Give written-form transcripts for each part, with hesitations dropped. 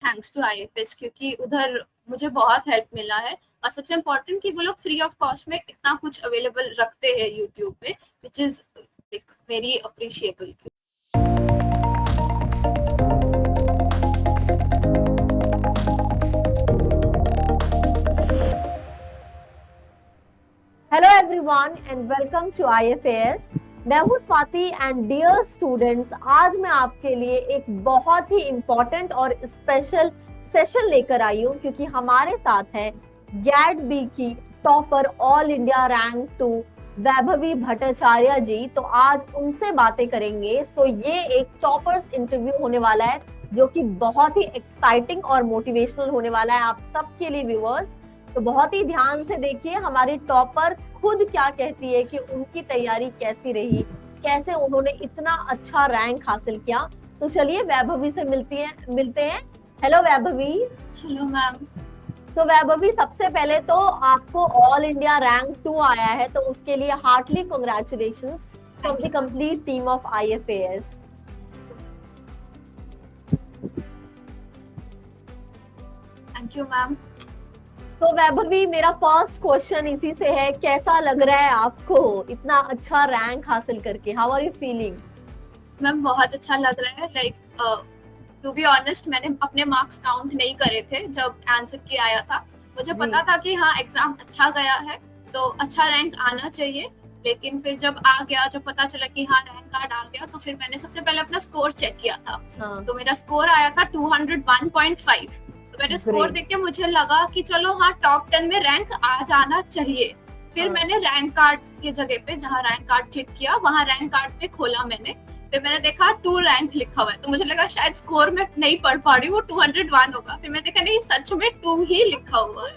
Thanks to IFS, क्योंकि उधर मुझे बहुत हेल्प मिला है। और सबसे इम्पोर्टेंट कि वो लोग फ्री ऑफ कॉस्ट में इतना कुछ अवेलेबल रखते हैं यूट्यूब पे, which is like very appreciable. Hello everyone and welcome to IFS. मैं हूं स्वाति एंड डियर स्टूडेंट्स, आज मैं आपके लिए एक बहुत ही इम्पोर्टेंट और स्पेशल सेशन लेकर आई हूं, क्योंकि हमारे साथ है गैट बी की topper all India rank 2 Vaibhavi Bhattacharya ji. तो आज उनसे बातें करेंगे। सो ये एक टॉपर्स इंटरव्यू होने वाला है, जो कि बहुत ही एक्साइटिंग और मोटिवेशनल होने वाला है आप सबके लिए व्यूअर्स। तो बहुत ही ध्यान से देखिए हमारी टॉपर खुद क्या कहती है कि उनकी तैयारी कैसी रही, कैसे उन्होंने इतना अच्छा रैंक हासिल किया। तो चलिए वैभवी से मिलते हैं। Hello Vaibhavi. Hello ma'am. So Vaibhavi, सबसे पहले तो आपको ऑल इंडिया रैंक 2 आया है, तो उसके लिए heartly congratulations from the complete team of IFS. Thank you ma'am. तो वैभवी, मेरा फर्स्ट क्वेश्चन इसी से है, कैसा लग रहा है आपको इतना अच्छा रैंक हासिल करके? How are you feeling? Ma'am बहुत अच्छा लग रहा है। लाइक टू बी ऑनेस्ट, मैंने अपने मार्क्स काउंट नहीं करे थे जब आंसर की आया था। मुझे पता था कि हाँ एग्जाम अच्छा गया है तो अच्छा रैंक आना चाहिए, लेकिन फिर जब आ गया, जब पता चला कि हाँ रैंक कार्ड आ गया, तो फिर मैंने सबसे पहले अपना स्कोर चेक किया था। तो मेरा स्कोर आया था 201.5। मेरे स्कोर देख के मुझे लगा कि चलो हाँ टॉप 10 में रैंक आ जाना चाहिए। फिर मैंने रैंक कार्ड की जगह पे, जहाँ रैंक कार्ड क्लिक किया, वहाँ रैंक कार्ड पे खोला मैंने, फिर मैंने देखा 2 रैंक लिखा हुआ है। तो मुझे लगा शायद स्कोर में नहीं पढ़ पा रही हूँ, 201 होगा। फिर मैंने देखा नहीं, सच में 2 ही लिखा हुआ है।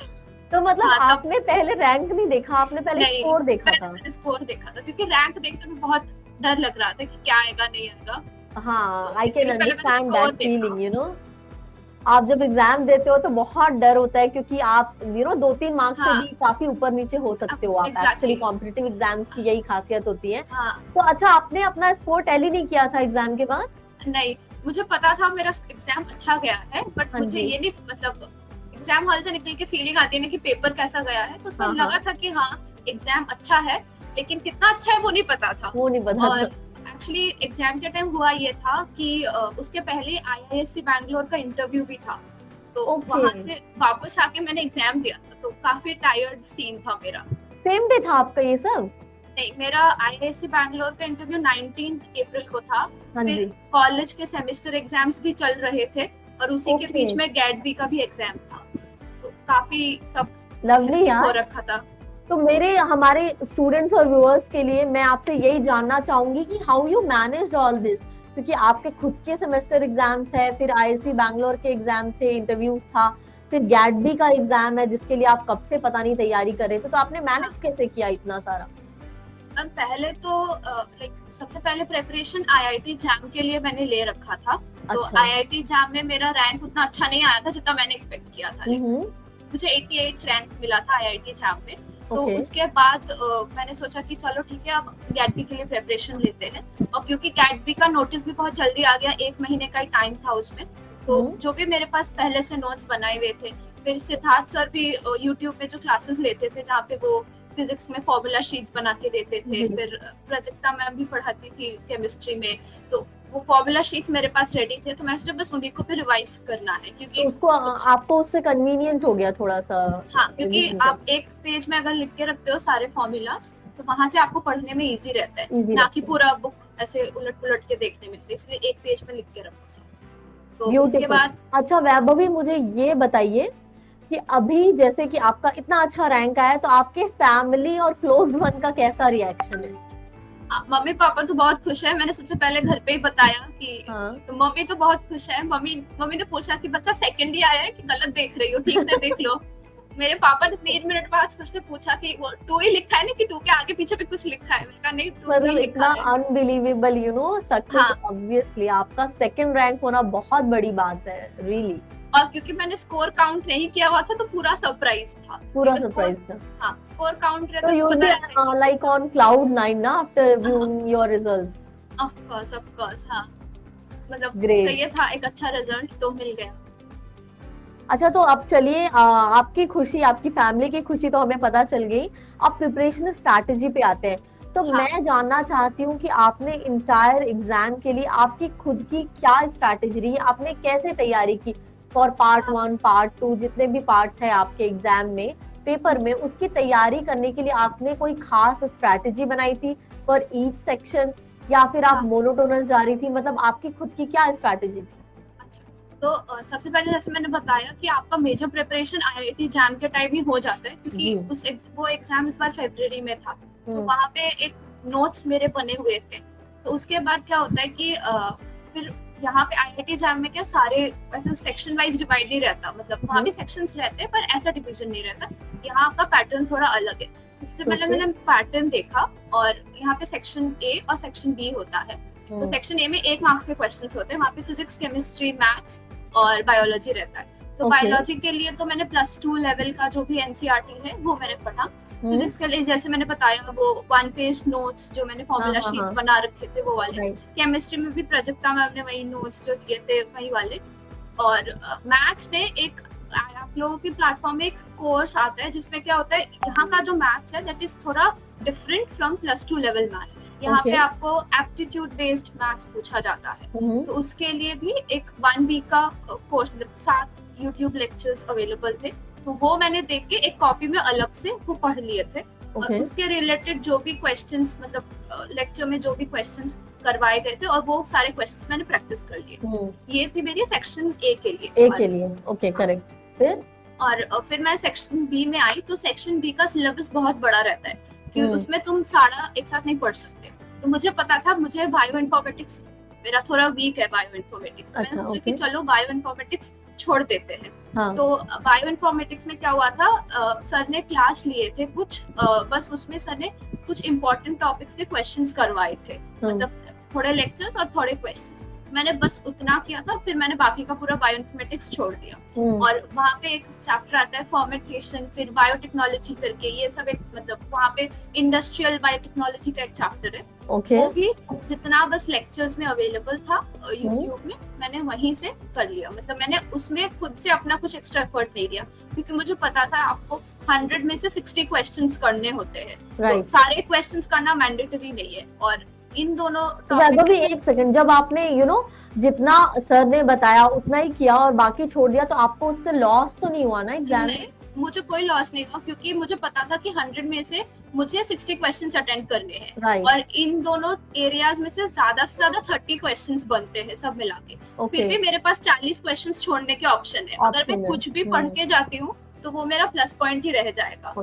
तो मतलब आपने पहले रैंक नहीं देखा, आपने पहले स्कोर देखा था? मैंने स्कोर देखा था, क्योंकि रैंक देखने में बहुत डर लग रहा था कि क्या आएगा नहीं आएगा। हाँ, I can understand that feeling, you know. आप जब एग्जाम देते हो तो बहुत डर होता है, क्योंकि आप 2-3 मार्क्स से भी काफी ऊपर नीचे हो सकते हो आप। एक्चुअली कॉम्पिटिटिव एग्जाम्स की यही खासियत होती है। तो अच्छा, आपने अपना स्कोर टैली नहीं किया था एग्जाम के बाद? नहीं, मुझे पता था मेरा एग्जाम अच्छा गया है, बट मुझे ये नहीं, मतलब एग्जाम हॉल से निकल के फीलिंग आती है ना कि पेपर कैसा गया है, तो उसमें लगा था कि हाँ एग्जाम अच्छा है, लेकिन कितना अच्छा है वो नहीं पता था। और एक्चुअली एग्जाम के टाइम हुआ ये था कि उसके पहले आईआईएससी बैंगलोर का इंटरव्यू भी था, तो वहां से वापस आके मैंने एग्जाम दिया था, तो काफी टायर्ड सीन था मेरा। सेम डे था आपका ये सब? नहीं, मेरा आईआईएससी बैंगलोर का इंटरव्यू 19 अप्रैल को था। फिर कॉलेज के सेमेस्टर एग्जाम्स भी चल रहे थे, और उसी के बीच में गैट बी का भी एग्जाम था, तो काफी सब लवली हो रखा था। तो हमारे स्टूडेंट्स और व्यूअर्स के लिए मैं आपसे यही जानना चाहूंगी कि how you managed all this, क्योंकि आपके खुद के सेमेस्टर एग्जाम्स है, फिर आईआईएससी बैंगलोर के एग्जाम थे, इंटरव्यूज था, फिर गैट बी का एग्जाम है जिसके लिए आप कब से पता नहीं तैयारी कर रहे थे। तो आपने मैनेज कैसे किया इतना सारा? मैम पहले तो लाइक सबसे पहले प्रेपरेशन आईआईटी जैम के लिए मैंने ले रखा था। तो आईआईटी जैम में मेरा रैंक उतना अच्छा नहीं आया था जितना मैंने एक्सपेक्ट किया था। मुझे 88 रैंक मिला था आईआईटी जैम में। तो उसके बाद मैंने सोचा कि चलो ठीक है, अब गैट बी के लिए प्रेपरेशन लेते हैं। और क्योंकि गैट बी का नोटिस भी बहुत जल्दी आ गया, 1 महीने का टाइम था उसमें, तो जो भी मेरे पास पहले से नोट्स बनाए हुए थे, फिर सिद्धार्थ सर भी यूट्यूब पे जो क्लासेस लेते थे जहाँ पे वो फिजिक्स में फॉर्मूला शीट्स बना के देते थे, फिर प्रजक्ता मैम भी पढ़ाती थी केमिस्ट्री में, तो वो फॉर्मूला शीट्स मेरे पास रेडी थे। तो मैंने सोचा बस उन्हीं को भी रिवाइज करना है, क्योंकि उसको आपको उससे कन्वीनियंट हो गया थोड़ा सा। हाँ, क्योंकि आप एक पेज में अगर लिख के रखते हो सारे फॉर्मूलाज, तो वहां से आपको पढ़ने में इजी रहता है, ना कि पूरा बुक ऐसे उलट पुलट के देखने में से। इसलिए एक पेज में लिख के रखो सब। तो उसके बाद अच्छा वैभवी, मुझे ये बताइए कि अभी जैसे कि आपका इतना अच्छा रैंक आया, तो आपके फैमिली और क्लोज्ड वन का कैसा रिएक्शन है? मम्मी पापा तो बहुत खुश है। मैंने सबसे पहले घर पे ही बताया कि तो मम्मी तो बहुत खुश है। मम्मी ने पूछा कि बच्चा सेकंड ही आया है कि गलत देख रही हो, ठीक से देख लो। मेरे पापा ने 3 मिनट बाद फिर से पूछा कि वो 2 ही लिखा है ना, कि 2 के आगे पीछे भी कुछ लिखा है? मैंने कहा नहीं, 2 ही लिखा है। Unbelievable, you know, success. Obviously आपका सेकंड रैंक होना बहुत बड़ी बात है, रियली। और क्योंकि मैंने स्कोर काउंट नहीं किया हुआ था, तो पूरा सरप्राइज था। हाँ, स्कोर काउंट रहता तो you will be like on cloud 9 ना after viewing your results? Of course हाँ, मतलब चाहिए था एक अच्छा रिजल्ट, तो मिल गया। अच्छा, तो अब चलिए, आपकी खुशी, आपकी फैमिली की खुशी तो हमें पता चल गई। अब प्रिपरेशन स्ट्रैटेजी पे आते हैं। तो हाँ। मैं जानना चाहती हूँ कि आपने इंटायर एग्जाम के लिए आपकी खुद की क्या स्ट्रैटेजी रही, आपने कैसे तैयारी की फॉर पार्ट 1, पार्ट 2, जितने भी पार्ट्स हैं आपके एग्जाम में, पेपर में, उसकी तैयारी करने के लिए आपने कोई खास स्ट्रैटेजी बनाई थी फॉर ईच सेक्शन, या फिर आप मोनोटोनस जा रही थी? मतलब आपकी खुद की क्या स्ट्रैटेजी थी? तो सबसे पहले जैसे मैंने बताया कि आपका मेजर प्रिपरेशन आईआईटी जैम के टाइम ही हो जाता है, क्योंकि वो एग्जाम इस बार फरवरी में था, तो वहाँ पे एक नोट्स मेरे बने हुए थे। तो उसके बाद क्या होता है कि फिर यहाँ पे आईआईटी जैम में क्या सारे ऐसे सेक्शन वाइज डिवाइड नहीं रहता, मतलब वहाँ भी सेक्शंस रहते हैं पर ऐसा डिवीजन नहीं रहता। यहाँ का पैटर्न थोड़ा अलग है। तो सबसे पहले मैंने पैटर्न देखा, और यहाँ पे सेक्शन ए और सेक्शन बी होता है। तो सेक्शन ए में 1 मार्क्स के क्वेश्चंस होते हैं, वहाँ पे फिजिक्स, केमिस्ट्री, मैथ्स और बायोलॉजी रहता है। तो बायोलॉजी के लिए तो मैंने +2 लेवल का जो भी एनसीईआरटी है वो मैंने पढ़ा। फिजिक्स के लिए जैसे मैंने बताया वो 1 पेज नोट्स जो मैंने फॉर्मूला शीट्स बना रखे थे वो वाले। केमिस्ट्री में भी प्रोजेक्टा मैम ने वही नोट्स जो दिए थे वही वाले। और मैथ्स में एक आप लोगों की प्लेटफॉर्म में एक कोर्स आता है जिसमें क्या होता है, यहाँ का जो मैथ्स है दैट इज थोड़ा डिफरेंट फ्रॉम +2 लेवल मैथ्स। यहाँ पे आपको एप्टीट्यूड बेस्ड मैथ्स पूछा जाता है। तो उसके लिए भी एक 1 वीक का कोर्स, मतलब 7 यूट्यूब लेक्चर्स अवेलेबल थे, तो वो मैंने देख के एक कॉपी में अलग से वो पढ़ लिए थे। और उसके रिलेटेड जो भी क्वेश्चंस, मतलब लेक्चर में जो भी क्वेश्चंस करवाए गए थे, और वो सारे क्वेश्चंस मैंने प्रैक्टिस कर लिए। ये थी मेरी सेक्शन ए के लिए। Okay, correct. फिर मैं सेक्शन बी में आई, तो सेक्शन बी का सिलेबस बहुत बड़ा रहता है, क्योंकि उसमें तुम सारा एक साथ नहीं पढ़ सकते। तो मुझे पता था, मुझे बायो इन्फॉर्मेटिक्स मेरा थोड़ा वीक है, बायो इन्फॉर्मेटिक्स। मैंने सोचा कि चलो बायो इन्फॉर्मेटिक्स छोड़ देते हैं। तो बायो इन्फॉर्मेटिक्स में क्या हुआ था, सर ने क्लास लिए थे कुछ, बस उसमें सर ने कुछ इम्पोर्टेंट टॉपिक्स के क्वेश्चंस करवाए थे, मतलब थोड़े लेक्चर्स और थोड़े क्वेश्चंस। मैंने बस उतना किया था, फिर मैंने बाकी का पूरा बायो इन्फॉर्मेटिक्स छोड़ दिया। और वहाँ पे एक चैप्टर आता है फॉर्मेटेशन, फिर बायोटेक्नोलॉजी करके, ये सब एक, मतलब वहाँ पे इंडस्ट्रियल बायोटेक्नोलॉजी का एक चैप्टर है। वो भी जितना बस लेक्चर्स में अवेलेबल था यूट्यूब में, मैंने वहीं से कर लिया। मतलब मैंने उसमें खुद से अपना कुछ एक्स्ट्रा एफर्ट नहीं दिया, क्योंकि मुझे पता था आपको 100 में से 60 क्वेश्चंस करने होते हैं। तो सारे क्वेश्चंस करना मैंडेटरी नहीं है। और इन दोनों भी एक सेकंड, जब आपने जितना सर ने बताया उतना ही किया और बाकी छोड़ दिया, तो आपको उससे लॉस तो नहीं हुआ ना एग्जाम में? मुझे कोई लॉस नहीं हुआ, क्योंकि मुझे पता था कि 100 में से मुझे 60 क्वेश्चंस अटेंड करने हैं। और इन दोनों एरियाज में से ज्यादा 30 क्वेश्चंस बनते हैं सब मिला के। फिर भी मेरे पास 40 क्वेश्चंस छोड़ने के ऑप्शन है। अगर मैं कुछ भी पढ़ के जाती हूँ तो वो मेरा प्लस पॉइंट ही रह जाएगा।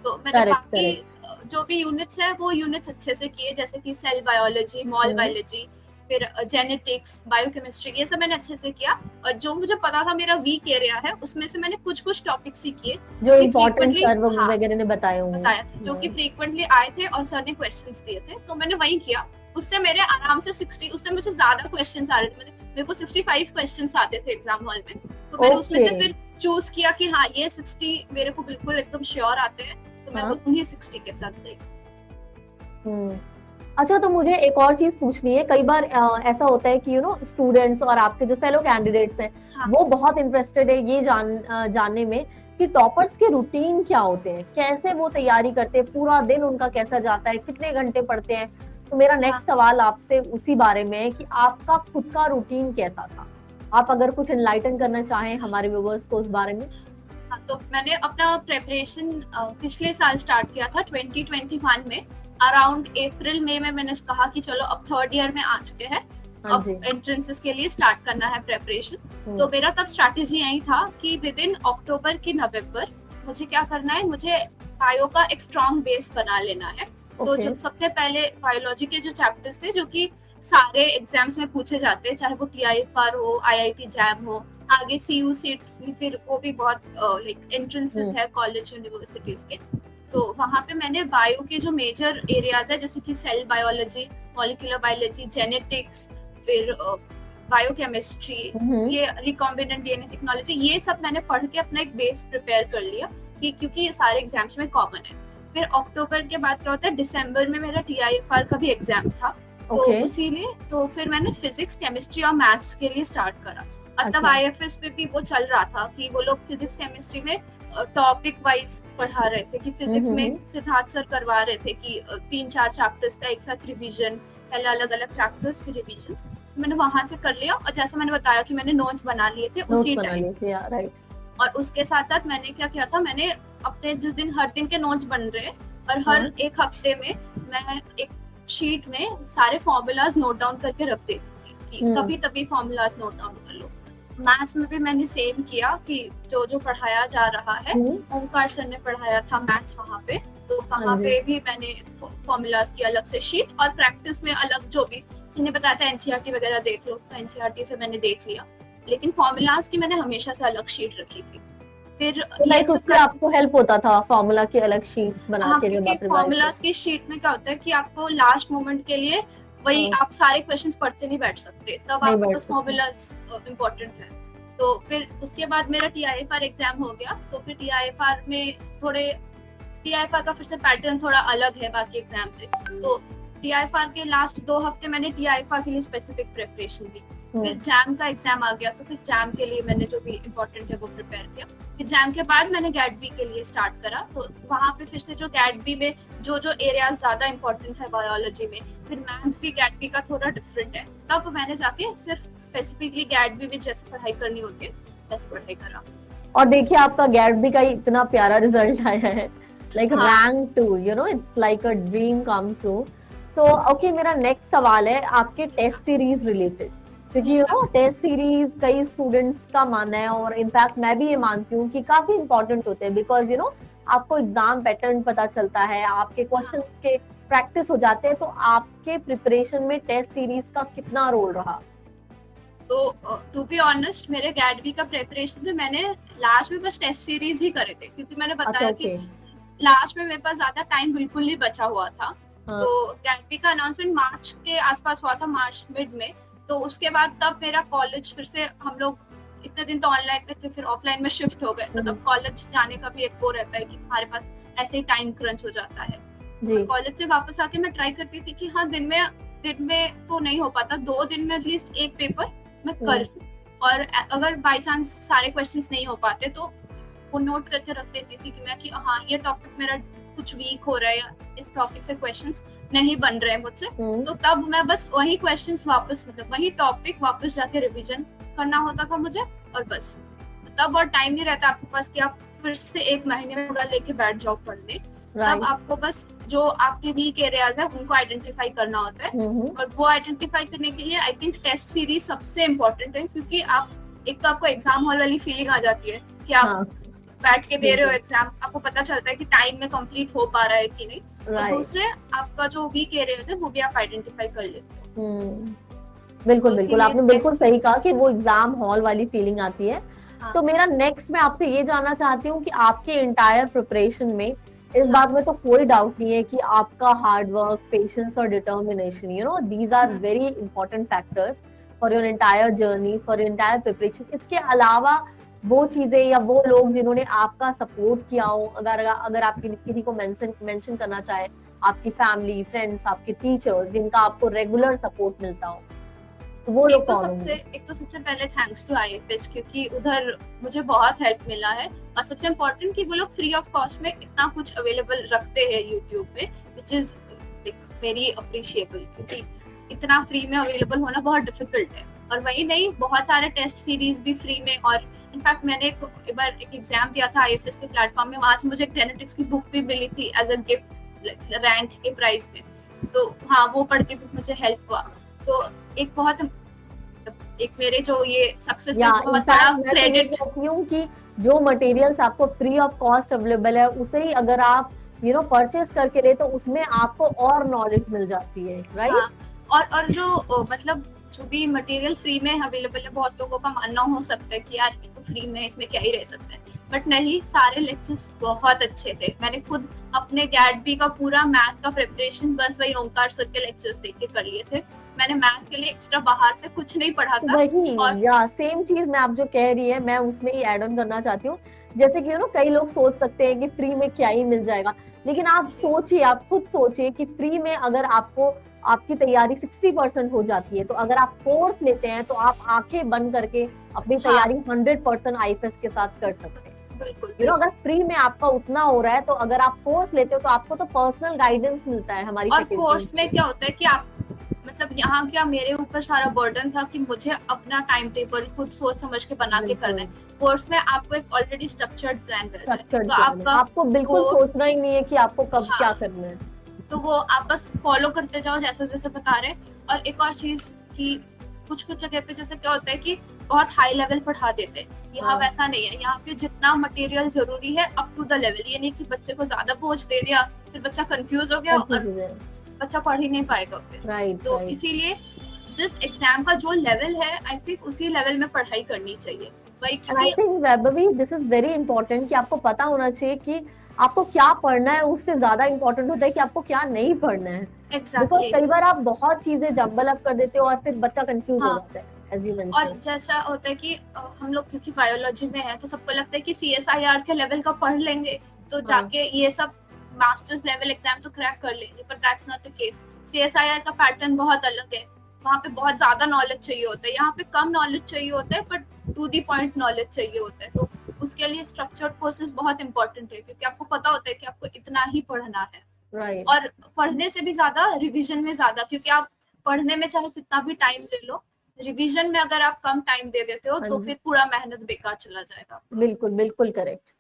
तो मैंने बाकी जो भी यूनिट्स है वो यूनिट्स अच्छे से किए, जैसे कि सेल बायोलॉजी, मॉल बायोलॉजी, फिर जेनेटिक्स, बायोकेमिस्ट्री, ये सब मैंने अच्छे से किया। और जो मुझे पता था मेरा वीक एरिया है, उसमें से मैंने कुछ टॉपिक्स ही किए जो इम्पोर्टेंट सर वगैरह ने बताए जो कि फ्रीक्वेंटली आए थे और सर ने क्वेश्चंस दिए थे, तो मैंने वही किया। उससे मेरे आराम से 60, उससे मुझे ज्यादा क्वेश्चंस आ रहे थे, मेरे को 65 क्वेश्चंस आते थे एग्जाम हॉल में। तो मैंने उसमें से फिर चूज किया कि हाँ ये 60 मेरे को बिल्कुल एकदम श्योर आते हैं, तो मैं उन्हीं 60 के साथ गई। अच्छा, तो मुझे एक और चीज पूछनी है। कई बार ऐसा होता है कि स्टूडेंट्स और आपके जो फेलो कैंडिडेट्स हैं, वो बहुत इंटरेस्टेड है ये जानने में कि टॉपर्स के रूटीन क्या होते हैं, कैसे वो तैयारी करते हैं, पूरा दिन उनका कैसा जाता है, कितने घंटे पढ़ते हैं। तो मेरा नेक्स्ट सवाल आपसे उसी बारे में है कि आपका खुद का रूटीन कैसा था। आप अगर कुछ एनलाइटन करना चाहें हमारे व्यूअर्स को उस बारे में। तो मैंने अपना प्रेपरेशन पिछले साल स्टार्ट किया था 2021 में, अराउंड अप्रैल मई में। मैंने कहा कि चलो अब 3rd ईयर में आ चुके हैं, अब एंट्रेंसेस के लिए स्टार्ट करना है प्रेपरेशन। तो मेरा तब स्ट्रैटेजी यही था कि विद इन अक्टूबर की नवंबर मुझे क्या करना है, मुझे बायो का एक स्ट्रॉन्ग बेस बना लेना है। तो जो सबसे पहले बायोलॉजी के जो चैप्टर्स थे, जो कि सारे एग्जाम्स में पूछे जाते हैं, चाहे वो TIFR हो, IIT जैम हो, आगे CU सीट भी, फिर वो भी बहुत लाइक एंट्रेंसेस है कॉलेज यूनिवर्सिटीज के। तो वहाँ पे मैंने बायो के जो मेजर एरियाज है, जैसे कि cell biology, molecular biology, genetics, फिर बायोकेमिस्ट्री, ये रिकॉम्बिनेंट डीएनए टेक्नोलॉजी, ये सब मैंने पढ़ के अपना एक बेस प्रिपेयर कर लिया, क्योंकि ये सारे एग्जाम्स में कॉमन है। फिर अक्टूबर के बाद क्या होता है, दिसंबर में मेरा TIFR का भी एग्जाम था। तो इसीलिए तो फिर मैंने फिजिक्स, केमिस्ट्री और मैथ्स के लिए स्टार्ट करा। और तब IFS पे भी वो चल रहा था कि वो लोग फिजिक्स केमिस्ट्री में टॉपिक वाइज पढ़ा रहे थे, कि फिजिक्स में सिद्धार्थ सर करवा रहे थे कि 3-4 चैप्टर्स का एक साथ रिवीजन, पहले अलग अलग चैप्टर्स फिर रिवीजन। मैंने वहां से कर लिया, और जैसे मैंने बताया कि मैंने नोट्स बना लिए थे उसी टाइम। और उसके साथ साथ मैंने क्या किया था, मैंने अपने जिस दिन हर दिन के नोट्स बन रहे और हर एक हफ्ते में मैं एक शीट में सारे फॉर्मूलाज नोट डाउन करके रख देती थी कि कभी तभी फॉर्मूलाज नोट डाउन कर लो। मैथ्स में भी मैंने सेम किया कि जो जो पढ़ाया जा रहा है, ओमकार सर ने पढ़ाया था मैथ्स वहाँ पे, तो वहाँ पे भी मैंने फॉर्मूलाज की अलग से शीट, और प्रैक्टिस में अलग जो भी सर ने बताया था एनसीईआरटी वगैरह देख लो, तो एनसीईआरटी से मैंने देख लिया, लेकिन फॉर्मूलाज की मैंने हमेशा से अलग शीट रखी थी। फिर लाइक उससे आपको हेल्प होता था फॉर्मूला की अलग शीट्स बना के, जब आप फॉर्मूलाज की शीट में क्या होता है कि आपको लास्ट मोमेंट के लिए वही आप सारे क्वेश्चंस पढ़ते नहीं बैठ सकते, तब आपके पास फॉर्मूलाज इम्पोर्टेंट है। तो फिर उसके बाद मेरा TIFR एग्जाम हो गया, तो फिर TIFR में थोड़े TIFR का फिर से पैटर्न थोड़ा अलग है बाकी एग्जाम से। तो TIFR के लास्ट 2 हफ्ते मैंने TIFR के लिए स्पेसिफिक प्रिपरेशन की। फिर जैम का एग्जाम आ गया, तो फिर जैम के लिए मैंने जो भी इम्पोर्टेंट है वो प्रिपेयर किया। फिर जैम के बाद मैंने GAT-B के लिए स्टार्ट करा, तो वहाँ पे फिर से जो GAT-B में जो जो एरियाज ज्यादा इम्पोर्टेंट है बायोलॉजी में, फिर मैथ्स भी GAT-B का थोड़ा डिफरेंट है, तब मैंने जाके सिर्फ स्पेसिफिकली GAT-B में जैसे पढ़ाई करनी होती है वैसे पढ़ाई करा। और देखिए आपका GAT-B का इतना प्यारा रिजल्ट आया है, like rank 2, you know, it's like a dream come true. So okay, मेरा नेक्स्ट सवाल है आपके टेस्ट सीरीज रिलेटेड, क्योंकि यू नो टेस्ट सीरीज कई स्टूडेंट्स का मानना है, और इनफैक्ट मैं भी ये मानती हूँ कि काफी इंपॉर्टेंट होते हैं, बिकॉज यू नो आपको एग्जाम पैटर्न पता चलता है, आपके क्वेश्चंस के प्रैक्टिस हो जाते हैं। तो आपके प्रिपरेशन में टेस्ट सीरीज का कितना रोल रहा? तो टू बी ऑनेस्ट, मेरे GAT-B का प्रिपरेशन में मैंने लास्ट में बस टेस्ट सीरीज ही करे थे, क्योंकि मैंने बताया कि लास्ट में मेरे पास ज्यादा टाइम बिल्कुल नहीं बचा हुआ था। तो GAT-B का अनाउंसमेंट मार्च के आसपास हुआ था, मार्च मिड में। तो उसके बाद तब मेरा कॉलेज फिर से, हम लोग इतने दिन तो ऑनलाइन में थे, फिर ऑफलाइन में शिफ्ट हो गए, तो तब कॉलेज जाने का भी एक वो रहता है कि हमारे पास ऐसे ही टाइम क्रंच हो जाता है। कॉलेज से वापस आके मैं ट्राई करती थी कि हाँ दिन में तो नहीं हो पाता, 2 दिन में एटलीस्ट एक पेपर मैं कर, और अगर बाय चांस सारे क्वेश्चंस नहीं हो पाते तो वो नोट करके रख देती थी कि मैं कि हाँ ये टॉपिक मेरा कुछ वीक हो रहा है, या इस टॉपिक से क्वेश्चंस नहीं बन रहे हैं मुझसे, तो तब मैं बस वही क्वेश्चंस वापस, मतलब वही टॉपिक वापस जाके रिवीजन करना होता था मुझे, और बस तब और टाइम नहीं रहता आपके पास कि आप फिर से 1 महीने में पूरा लेके बैठ जाओ पढ़ने। तब आपको बस जो आपके वीक एरियाज है उनको आइडेंटिफाई करना होता है, और वो आइडेंटिफाई करने के लिए आई थिंक टेस्ट सीरीज सबसे इम्पोर्टेंट है, क्योंकि आप एक तो आपको एग्जाम हॉल वाली फीलिंग आ जाती है कि आप बैठ के दे रहे हो एग्जाम, आपको पता चलता है कि टाइम में कंप्लीट हो पा रहा है कि नहीं, और दूसरे आपका जो वीक एरियाज है वो भी आप आइडेंटिफाई कर लेते हो। बिल्कुल बिल्कुल, आपने बिल्कुल सही कहा कि वो एग्जाम हॉल वाली फीलिंग आती है। तो मेरा नेक्स्ट मैं आपसे ये जानना चाहती हूँ कि आपके एंटायर प्रिपरेशन में, इस बात में तो कोई डाउट नहीं है कि आपका हार्ड वर्क, पेशेंस और determination, you know, these are very important factors for your entire journey, for your entire preparation. इसके अलावा वो चीजें या वो लोग जिन्होंने आपका सपोर्ट किया हो, अगर आप किसी को मेंशन करना चाहे, आपकी फैमिली, फ्रेंड्स, आपके टीचर्स जिनका आपको रेगुलर सपोर्ट मिलता हो, तो वो लोग कौन होंगे? एक तो सबसे पहले थैंक्स टू IFS, क्योंकि उधर मुझे बहुत हेल्प मिला है, और सबसे इम्पोर्टेंट कि वो लोग फ्री ऑफ कॉस्ट में इतना कुछ अवेलेबल रखते हैं यूट्यूब पे, व्हिच इज वेरी अप्रिशिएबल, क्योंकि इतना फ्री में अवेलेबल होना बहुत डिफिकल्ट है। और वही नहीं, बहुत सारे टेस्ट सीरीज भी फ्री में, और इनफैक्ट मैंने एक बार एक एग्जाम दिया था IFS के प्लेटफॉर्म में, वहां से मुझे एक जेनेटिक्स की बुक भी मिली थी एज अ गिफ्ट रैंक के प्राइस पे, तो हाँ वो पढ़ के भी मुझे हेल्प हुआ। तो एक मेरे जो ये सक्सेस का बहुत बड़ा क्रेडिट हूँ कि जो मटेरियल्स आपको फ्री ऑफ कॉस्ट अवेलेबल है, उसे ही अगर आप परचेस करके ले तो उसमें आपको और नॉलेज मिल जाती है, राइट? और जो मतलब जो भी मटेरियल फ्री में अवेलेबल है, बहुत लोगों का मानना हो सकता है कि यार ये तो फ्री में, इसमें क्या ही रह सकता है, बट नहीं, सारे लेक्चर्स बहुत अच्छे थे। मैंने खुद अपने GAT-B का पूरा मैथ का प्रिपरेशन बस वही ओंकार सर के लेक्चर्स देख के कर लिए थे। मैंने मैथ्स के लिए एक्स्ट्रा बाहर से कुछ नहीं पढ़ा था। वही और या सेम चीज मैं आप जो कह रही है मैं उसमें ही ऐड ऑन करना चाहती हूँ। जैसे कि कई लोग सोच सकते हैं कि फ्री में क्या ही मिल जाएगा, लेकिन आप सोचिए, आप खुद सोचिए कि फ्री में अगर आपको आपकी तैयारी 60% हो जाती है, तो अगर आप कोर्स लेते हैं तो आप आंखें बंद करके अपनी तैयारी 100% आईएफएस के साथ कर सकते हैं। बिल्कुल अगर फ्री में आपका उतना हो रहा है, तो अगर आप कोर्स लेते हो तो आपको तो पर्सनल गाइडेंस मिलता है हमारी और कोर्स में क्या होता है कि आप मतलब यहाँ क्या मेरे ऊपर सारा बर्डन था कि मुझे अपना टाइम टेबल खुद सोच समझ के बना के करना है। कोर्स में आपको एक ऑलरेडी स्ट्रक्चर्ड प्लान रहता है, तो आपको बिल्कुल सोचना ही नहीं है कि आपको कब क्या करना है, तो वो आप बस फॉलो करते जाओ जैसे जैसे बता रहे। और एक और चीज कि कुछ कुछ जगह पे जैसे क्या होता है कि बहुत हाई लेवल पढ़ा देते हैं, यहाँ वैसा नहीं है। यहाँ पे जितना मटेरियल जरूरी है अप टू द लेवल, ये नहीं कि बच्चे को ज्यादा बोझ दे दिया फिर बच्चा कंफ्यूज हो गया और बच्चा पढ़ ही नहीं पाएगा फिर। तो इसीलिए जिस एग्जाम का जो लेवल है आई थिंक उसी लेवल में पढ़ाई करनी चाहिए। I think Vaibhavi this is very important कि आपको पता होना चाहिए कि आपको क्या पढ़ना है, उससे ज्यादा इंपॉर्टेंट होता है कि आपको क्या नहीं पढ़ना है। Exactly. कई बार आप बहुत चीजें जम्बल अप कर देते हो और फिर बच्चा कंफ्यूज हो जाता है as you mentioned. और जैसा होता है कि हम लोग क्योंकि बायोलॉजी में है तो सबको लगता है कि CSIR के लेवल का पढ़ लेंगे तो जाके ये सब मास्टर्स लेवल एग्जाम तो क्रैक कर लेंगे, पर that's not the case. CSIR का पैटर्न बहुत अलग है, वहाँ पे बहुत ज्यादा नॉलेज चाहिए होता है, यहाँ पे कम नॉलेज चाहिए होता है but to the point knowledge चाहिए होता है। तो उसके लिए स्ट्रक्चर्ड कोर्सेज बहुत इंपॉर्टेंट है क्योंकि आपको पता होता है कि आपको इतना ही पढ़ना है। और पढ़ने से भी ज्यादा रिवीजन में ज्यादा, क्योंकि आप पढ़ने में चाहे कितना भी टाइम ले लो, रिवीजन में अगर आप कम टाइम दे देते हो तो फिर पूरा मेहनत बेकार चला जाएगा। बिल्कुल बिल्कुल करेक्ट।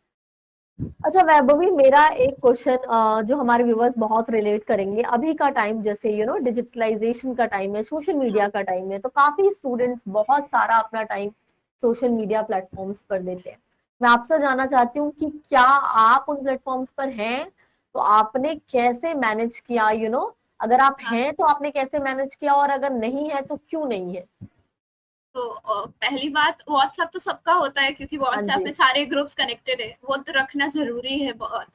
अच्छा वैभवी, मेरा एक क्वेश्चन जो हमारे व्यूअर्स बहुत रिलेट करेंगे, अभी का टाइम जैसे डिजिटलाइजेशन का टाइम है, सोशल मीडिया का टाइम है, तो काफी स्टूडेंट्स बहुत सारा अपना टाइम सोशल मीडिया प्लेटफॉर्म्स पर देते हैं। मैं आपसे जानना चाहती हूँ कि क्या आप उन प्लेटफॉर्म्स पर हैं, तो आपने कैसे मैनेज किया, अगर आप हैं तो आपने कैसे मैनेज किया, और अगर नहीं है तो क्यों नहीं है? तो पहली बात, व्हाट्सएप तो सबका होता है क्योंकि व्हाट्सएप में सारे ग्रुप्स कनेक्टेड है, वो तो रखना जरूरी है बहुत।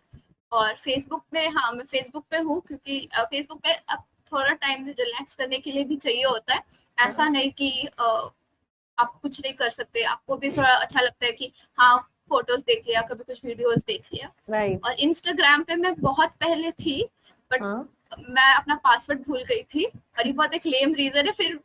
और फेसबुक में, हाँ मैं फेसबुक पे हूँ क्योंकि फेसबुक पे अब थोड़ा टाइम रिलैक्स करने के लिए भी चाहिए होता है। ऐसा नहीं कि आप कुछ नहीं कर सकते, आपको भी थोड़ा अच्छा लगता है कि हाँ फोटोज देख लिया, कभी कुछ वीडियोस देख लिया। और इंस्टाग्राम पे मैं बहुत पहले थी बट मैं अपना पासवर्ड भूल गई थी और ये बहुत एक लेम रीजन है। फिर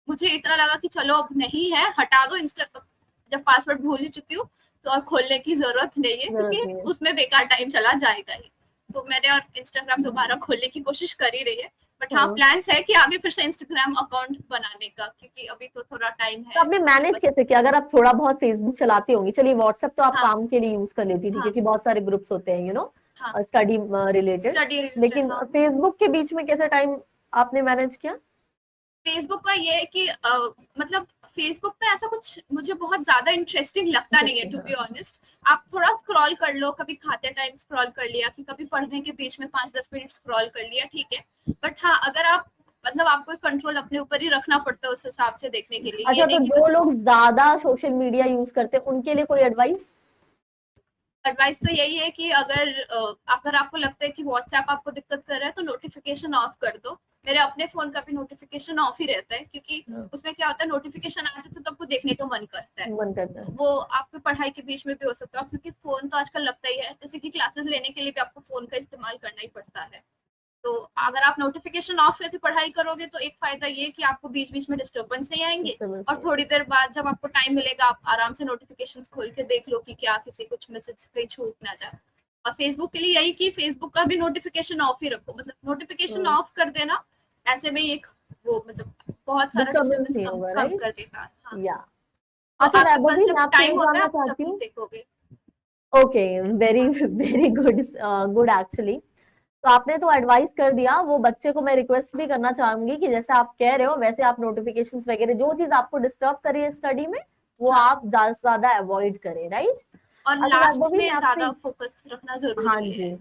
मुझे इतना लगा कि चलो अब नहीं है, हटा दो इंस्टाग्राम, जब पासवर्ड भूल ही चुकी हूँ तो और खोलने की जरूरत नहीं है क्योंकि उसमें बेकार टाइम चला जाएगा ही। तो मैंने और इंस्टाग्राम दोबारा खोलने की कोशिश कर ही रही है, बट हाँ प्लान्स है कि आगे फिर से इंस्टाग्राम अकाउंट बनाने का, क्योंकि अभी तो थोड़ा टाइम है। तो आपने मैनेज कैसे किया? अगर आप थोड़ा बहुत फेसबुक चलाती होंगी, चलिए व्हाट्सएप तो आप काम के लिए यूज कर लेती थी क्योंकि बहुत सारे ग्रुप्स होते हैं स्टडी रिलेटेड, लेकिन फेसबुक के बीच में कैसे टाइम आपने मैनेज किया? फेसबुक का ये है कि मतलब फेसबुक पे ऐसा कुछ मुझे बहुत ज्यादा इंटरेस्टिंग लगता नहीं है टू बी ऑनेस्ट। आप थोड़ा स्क्रॉल कर लो, कभी खाते टाइम स्क्रॉल कर लिया, कि कभी पढ़ने के बीच में 5-10 मिनट स्क्रॉल कर लिया, ठीक है। बट हाँ अगर आप मतलब आपको कंट्रोल अपने ऊपर ही रखना पड़ता है उस हिसाब से देखने के लिए। अच्छा, तो जो लोग ज्यादा सोशल मीडिया यूज करते हैं उनके लिए कोई एडवाइस? एडवाइस तो यही है कि अगर आपको लगता है कि व्हाट्सएप आपको दिक्कत कर रहा है तो नोटिफिकेशन ऑफ कर दो। मेरे अपने फोन का भी नोटिफिकेशन ऑफ ही रहता है क्योंकि उसमें क्या होता है, नोटिफिकेशन आ जाए तो आपको देखने का मन करता है। वो आपकी पढ़ाई के बीच में भी हो सकता है क्योंकि फोन तो आजकल लगता ही है, जैसे कि क्लासेस लेने के लिए भी आपको फोन का इस्तेमाल करना ही पड़ता है। तो अगर आप नोटिफिकेशन ऑफ करके पढ़ाई करोगे तो एक फायदा ये कि आपको बीच बीच में डिस्टर्बेंस नहीं आएंगे और थोड़ी देर बाद जब आपको टाइम मिलेगा आप आराम से नोटिफिकेशंस खोल के देख लो कि क्या किसी कुछ मैसेज कहीं छूट ना जाए। और फेसबुक के लिए यही कि फेसबुक का भी नोटिफिकेशन ऑफ ही रखो, मतलब नोटिफिकेशन ऑफ कर देना, ऐसे में एक वो मतलब बहुत सारा डिस्टर्बेंस कम कर देगा। अच्छा वैभवी, मैं आपसे जानना चाहती हूँ, okay very very good good actually, तो आपने तो एडवाइस कर दिया। वो बच्चे को मैं रिक्वेस्ट भी करना चाहूंगी कि जैसे आप कह रहे हो वैसे आप नोटिफिकेशंस वगैरह जो चीज आपको डिस्टर्ब कर रही है स्टडी में वो आप ज्यादा से ज्यादा अवॉइड करें, राइट? और लास्ट में ज्यादा फोकस रखना जरूरी है।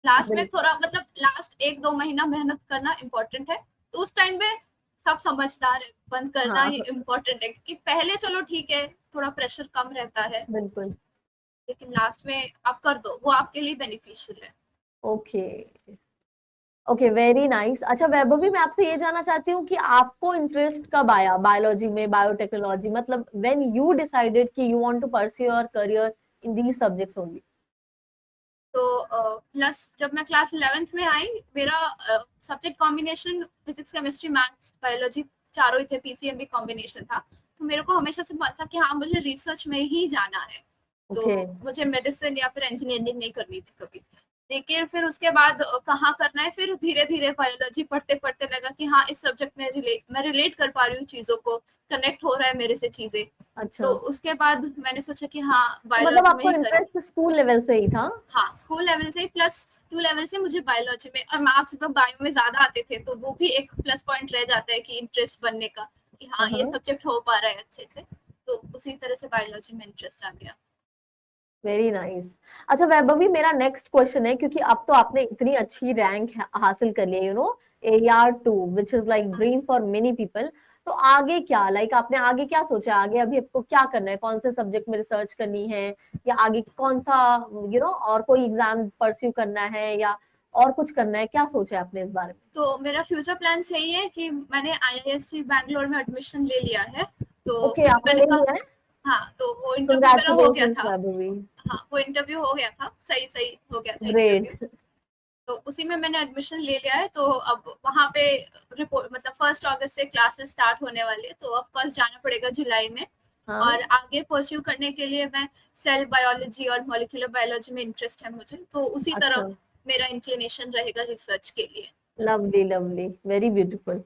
लास्ट में थोड़ा मतलब लास्ट 1-2 महीना मेहनत करना इम्पोर्टेंट है, तो उस टाइम में सब समझदार है, बंद करना ही इम्पोर्टेंट है क्योंकि पहले चलो ठीक है थोड़ा प्रेशर कम रहता है, बिल्कुल, लेकिन लास्ट में आप कर दो वो आपके लिए बेनिफिशियल है। Okay okay, very nice. अच्छा वैभवी, मैं आपसे ये जानना चाहती हूँ कि आपको इंटरेस्ट कब आया बायोलॉजी में, बायोटेक्नोलॉजी, मतलब व्हेन यू डिसाइडेड कि you want to pursue your career in these subjects only? तो प्लस जब मैं क्लास 11th में आई, मेरा subject combination physics, chemistry, maths, biology चारों ही थे, पीसीएम भी कॉम्बिनेशन था। तो मेरे को हमेशा से मन था कि हाँ मुझे रिसर्च में ही जाना है। तो ओके। मुझे मेडिसिन या फिर इंजीनियरिंग नहीं करनी थी कभी। लेकिन फिर उसके बाद कहाँ करना है, फिर धीरे धीरे बायोलॉजी पढ़ते पढ़ते लगा कि हाँ इस सब्जेक्ट में मैं रिलेट कर पा रही हूँ चीजों को, कनेक्ट हो रहा है मेरे से चीजें। अच्छा, तो उसके बाद मैंने सोचा कि हाँ तो मतलब बायोलॉजी में आपको ही करूँ। इंटरेस्ट स्कूल लेवल से ही था? हाँ, स्कूल लेवल से प्लस 2 लेवल से मुझे बायोलॉजी में और मैथ्स में बायो में ज्यादा आते थे, तो वो भी एक प्लस पॉइंट रह जाता है कि इंटरेस्ट बनने का, कि हाँ ये हाँ, सब्जेक्ट हो पा रहा है अच्छे से। तो उसी तरह से बायोलॉजी में इंटरेस्ट आ गया। Very nice. अच्छा वैभवी, मेरा नेक्स्ट क्वेश्चन है, क्योंकि अब तो आपने इतनी अच्छी रैंक हासिल कर ली, AR2, which is like dream for many people. तो आगे क्या, लाइक आपने आगे क्या सोचा? आगे अभी आपको क्या करना है? कौन से सब्जेक्ट में रिसर्च करनी है, या आगे कौन सा और कोई एग्जाम परस्यू करना है, या और कुछ करना है? क्या सोचा है आपने इस बारे में? तो मेरा फ्यूचर प्लान यही है कि मैंने आईआईएससी बैंगलोर में एडमिशन ले लिया है। तो ओके, क्योंकि आपने मैंने ले कहा, लिया है? हाँ तो वो इंटरव्यू मेरा हो गया कंग्रेचुलेशन था। वैभवी। हाँ वो इंटरव्यू हो गया था, सही सही हो गया था इंटरव्यू। ग्रेट। तो उसी में मैंने एडमिशन ले लिया है। तो अब वहाँ पे रिपोर्ट मतलब 1 अगस्त से क्लासेस स्टार्ट होने वाले हैं, तो ऑफ कोर्स जाना पड़ेगा जुलाई में। और हाँ, आगे परस्यू करने के लिए मैं सेल बायोलॉजी और मॉलिक्यूलर बायोलॉजी में इंटरेस्ट है मुझे, तो उसी अच्छा, तरफ मेरा इंक्लिनेशन रहेगा रिसर्च के लिए। Lovely lovely, very beautiful.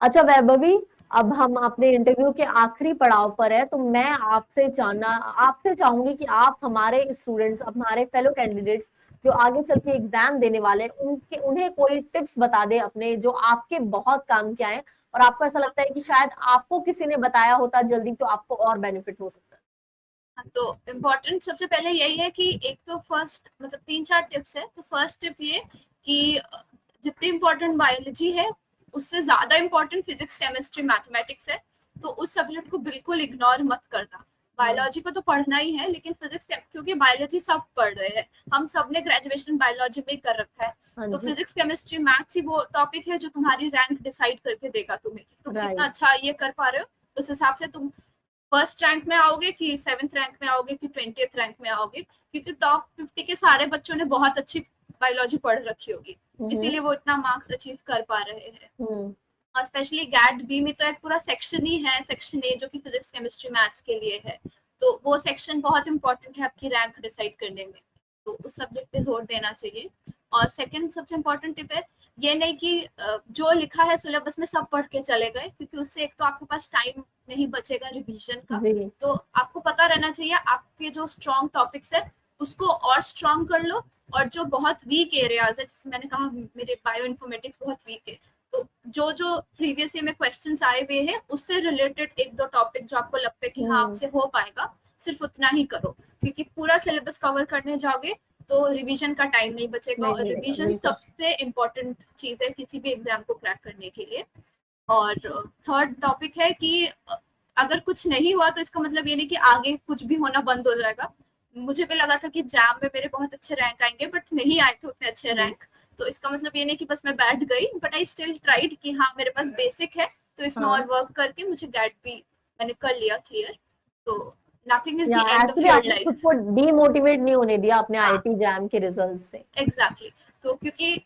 अच्छा वैभवी, अब हम अपने इंटरव्यू के आखिरी पड़ाव पर है, तो मैं आपसे चाहूंगी कि आप हमारे स्टूडेंट्स, हमारे फेलो कैंडिडेट्स जो आगे चल के एग्जाम देने वाले हैं, उन्हें कोई टिप्स बता दे अपने, जो आपके बहुत काम के आए, और आपको ऐसा लगता है कि शायद आपको किसी ने बताया होता जल्दी तो आपको और बेनिफिट हो सकता है। हाँ, तो इम्पोर्टेंट सबसे पहले यही है कि एक तो फर्स्ट मतलब 3-4 टिप्स है। तो फर्स्ट टिप ये कि जितनी इम्पोर्टेंट बायोलॉजी है उससे ज्यादा इम्पोर्टेंट फिजिक्स, केमिस्ट्री, मैथमेटिक्स है। तो उस सब्जेक्ट को बिल्कुल इग्नोर मत करना। हाँ, बायोलॉजी को तो पढ़ना ही है, लेकिन फिजिक्स, क्योंकि बायोलॉजी सब पढ़ रहे हैं, हम सब ने ग्रेजुएशन बायोलॉजी में ही कर रखा है। हाँ तो जी, फिजिक्स, केमिस्ट्री, मैथ्स ही वो टॉपिक है जो तुम्हारी रैंक डिसाइड करके देगा तुम्हें कि तुम कितना राइट। अच्छा ये कर पा रहे हो। उस हिसाब से तुम फर्स्ट रैंक में आओगे कि 7th रैंक में आओगे कि 20th रैंक में आओगे, क्योंकि टॉप 50 के सारे बच्चों ने बहुत अच्छी बायोलॉजी पढ़ रखी होगी, हम्म। इसीलिए वो इतना मार्क्स अचीव कर पा रहे हैं। हम्म। और स्पेशली गैट बी में तो एक पूरा सेक्शन ही है, सेक्शन ए, जो कि फिजिक्स, केमिस्ट्री, मैथ्स के लिए है। तो वो सेक्शन बहुत इंपॉर्टेंट है आपकी रैंक डिसाइड करने में। तो उस सब्जेक्ट पे जोर देना चाहिए। और सेकंड सबसे इम्पोर्टेंट टिप है, ये नहीं कि जो लिखा है सिलेबस में सब पढ़ के चले गए, क्योंकि उससे एक तो आपके पास टाइम नहीं बचेगा रिवीजन का। जी। तो आपको पता रहना चाहिए आपके जो स्ट्रॉन्ग टॉपिक्स है उसको और स्ट्रॉन्ग कर लो। और जो बहुत वीक एरियाज है, जैसे मैंने कहा मेरे बायो इन्फॉर्मेटिक्स बहुत वीक है, तो जो जो प्रीवियस ईयर में क्वेश्चंस आए हुए हैं उससे रिलेटेड एक दो टॉपिक जो आपको लगता है कि हाँ हम्म। आपसे हो पाएगा, सिर्फ उतना ही करो। क्योंकि पूरा सिलेबस कवर करने जाओगे तो रिवीजन का टाइम नहीं बचेगा, नहीं और मिलेगा, रिवीजन बिल्कुल। सबसे इम्पोर्टेंट चीज है किसी भी एग्जाम को क्रैक करने के लिए। और थर्ड टॉपिक है कि अगर कुछ नहीं हुआ तो इसका मतलब ये नहीं कि आगे कुछ भी होना बंद हो जाएगा। मुझे भी लगा था कि एग्जाम में मेरे बहुत अच्छे रैंक आएंगे, बट नहीं आए थे उतने अच्छे हम्म। रैंक। तो इसका मतलब ये नहीं कि बस मैं बैठ गई, बट आई स्टिल ट्राइड कि हाँ मेरे पास बेसिक है, तो इसमें और हाँ, वर्क करके मुझे गैट भी मैंने कर लिया क्लियर। तो नथिंग इज या the end of actually your आपने खुद लाइफ। को डीमोटिवेट नहीं होने दिया अपने हाँ आईआईटी जैम के रिजल्ट से। एग्जैक्टली तो क्योंकि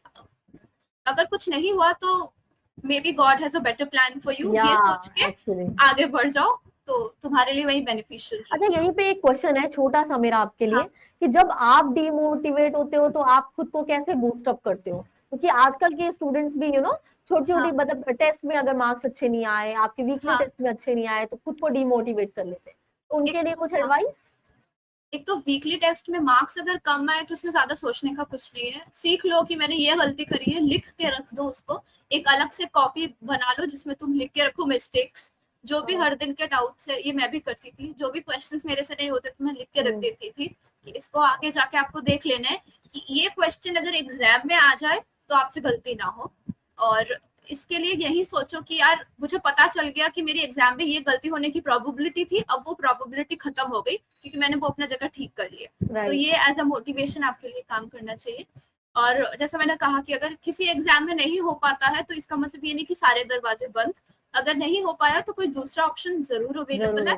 अगर कुछ नहीं हुआ तो may be God has a better plan for you, या ये सोच के एक्चुअली, आगे बढ़ जाओ, तो तुम्हारे लिए वही बेनिफिशियल अच्छा रहेगा। यहीं पे एक क्वेश्चन है छोटा सा मेरा आपके लिए, हाँ कि जब आप डीमोटिवेट होते हो तो आप खुद को कैसे बूस्ट अप करते हो? क्योंकि आजकल के स्टूडेंट्स भी छोटी छोटी, हाँ मतलब टेस्ट में अगर मार्क्स अच्छे नहीं आए, आपके वीकली हाँ। टेस्ट में अच्छे नहीं आए, तो खुद को डीमोटिवेट कर लेते हैं, तो एक उनके लिए तो कुछ हाँ, एडवाइस? एक तो वीकली टेस्ट में मार्क्स अगर कम आए तो उसमें ज्यादा सोचने का कुछ नहीं है। सीख लो कि मैंने ये गलती करी है, लिख के रख दो उसको। एक अलग से कॉपी बना लो जिसमें तुम लिख के रखो मिस्टेक्स, जो भी हाँ। हर दिन के डाउट्स है। ये मैं भी करती थी, जो भी क्वेश्चंस मेरे से नहीं होते तो मैं लिख के रख हम्म। देती थी कि इसको आगे जाके आपको देख लेना है कि ये क्वेश्चन अगर एग्जाम में आ जाए तो आपसे गलती ना हो। और इसके लिए यही सोचो कि यार मुझे पता चल गया कि मेरी एग्जाम में ये गलती होने की प्रोबेबिलिटी थी, अब वो प्रोबेबिलिटी खत्म हो गई क्योंकि मैंने वो अपना जगह ठीक कर लिया। तो राइट। ये एज अ मोटिवेशन आपके लिए काम करना चाहिए। और जैसा मैंने कहा कि अगर किसी एग्जाम में नहीं हो पाता है तो इसका मतलब ये नहीं कि सारे दरवाजे बंद, अगर नहीं हो पाया तो कोई दूसरा ऑप्शन जरूर अवेलेबल है,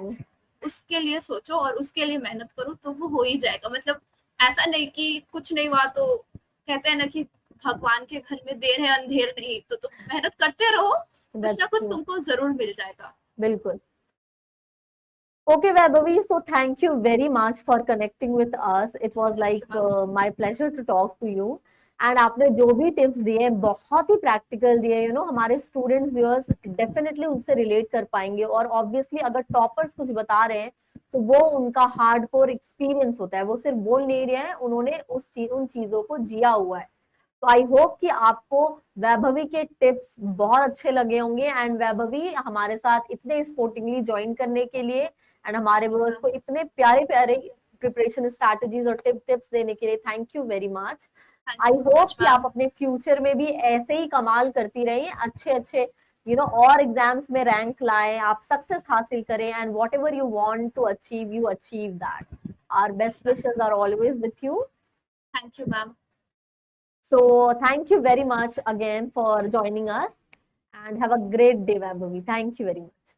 उसके लिए सोचो और उसके लिए मेहनत करो तो वो हो ही जाएगा। मतलब ऐसा नहीं कि कुछ नहीं हुआ तो कहते हैं ना कि भगवान के घर में देर है अंधेर नहीं, तो तुम मेहनत करते रहो, कुछ ना कुछ तुमको जरूर मिल जाएगा। बिल्कुल। Okay, Vaibhavi, so thank you very much for connecting with us. It was like my pleasure to talk to you. And आपने जो भी टिप्स दिए बहुत ही प्रैक्टिकल दिए, यू नो हमारे स्टूडेंट्स व्यूअर्स डेफिनेटली उनसे रिलेट कर पाएंगे। और ऑब्वियसली अगर टॉपर्स कुछ बता रहे हैं तो वो उनका हार्डकोर एक्सपीरियंस होता है, वो सिर्फ बोल नहीं रहे हैं, उन्होंने उन चीजों को जिया हुआ है। तो आई होप कि आपको वैभवी के टिप्स बहुत अच्छे लगे होंगे। एंड वैभवी हमारे साथ इतने स्पोर्टिंगली ज्वाइन करने के लिए एंड हमारे व्यूअर्स को इतने प्यारे प्यारे प्रिपरेशन स्ट्रैटेजीज और टिप्स देने के लिए thank you very much. I hope कि आप अपने फ्यूचर में भी ऐसे ही कमाल करती रहिए, अच्छे अच्छे यू नो और एग्जाम्स में रैंक लाए, आप सक्सेस हासिल करें and whatever you want to achieve you achieve that. Our best wishes are always with you. Thank you ma'am. So thank you very much again for joining us and have a great day, Vaibhavi. Thank you very much.